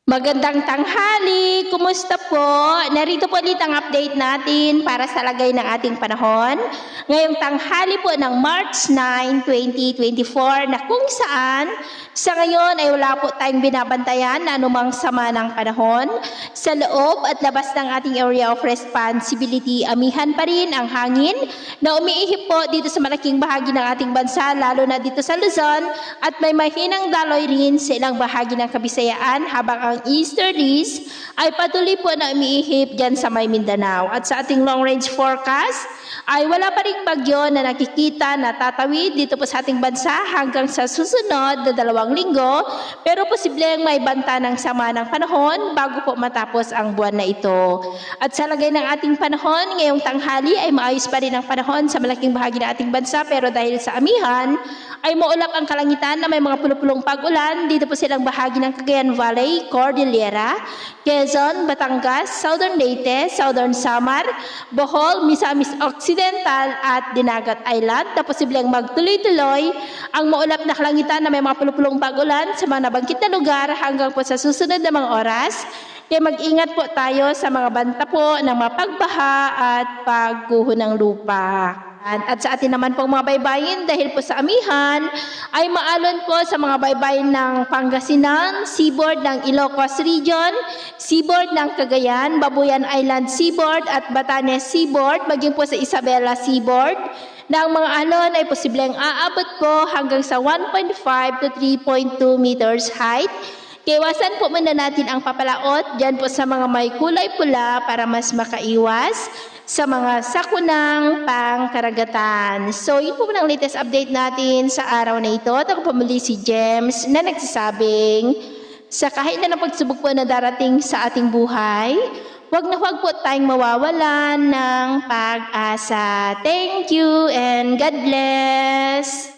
Magandang tanghali! Kumusta po? Narito po ulit ang update natin para sa lagay ng ating panahon. Ngayong tanghali po ng March 9, 2024 na kung saan sa ngayon ay wala po tayong binabantayan na anumang sama ng panahon. Sa loob at labas ng ating area of responsibility, amihan pa rin ang hangin na umiihip po dito sa malaking bahagi ng ating bansa, lalo na dito sa Luzon, at may mahinang daloy rin sa ilang bahagi ng Kabisayaan, habang ang easterlies ay patuloy po na umiihip dyan sa may Mindanao. At sa ating long range forecast ay wala pa ring bagyo na nakikita na tatawid dito po sa ating bansa hanggang sa susunod na 2 linggo, pero posibleng may banta ng sama ng panahon bago po matapos ang buwan na ito. At sa lagay ng ating panahon, ngayong tanghali ay maayos pa rin ang panahon sa malaking bahagi ng ating bansa, pero dahil sa amihan ay maulap ang kalangitan na may mga pulupulong pag-ulan dito po silang bahagi ng Cagayan Valley, Cordillera, Quezon, Batangas, Southern Leyte, Southern Samar, Bohol, Misamis Occidental at Dinagat Island, na posibleng magtuloy-tuloy ang maulap na kalangitan na may mga pulupulong pag-ulan sa mga nabanggit na lugar hanggang po sa susunod na mga oras. Kaya mag-ingat po tayo sa mga banta po ng mga pagbaha at pagguho ng lupa. At sa atin naman pong mga baybayin, dahil po sa amihan, ay maalon po sa mga baybayin ng Pangasinan, seaboard ng Ilocos Region, seaboard ng Cagayan, Babuyan Island Seaboard at Batanes Seaboard, maging po sa Isabela Seaboard, na ang mga alon ay posibleng aabot po hanggang sa 1.5 to 3.2 meters height. Iwasan po muna natin ang papalaot dyan po sa mga may kulay pula para mas makaiwas sa mga sakunang pangkaragatan. So, yun po ang latest update natin sa araw na ito. At ako po muli si James na nagsasabing sa kahit na pagsubok po na darating sa ating buhay, huwag po tayong mawawalan ng pag-asa. Thank you and God bless!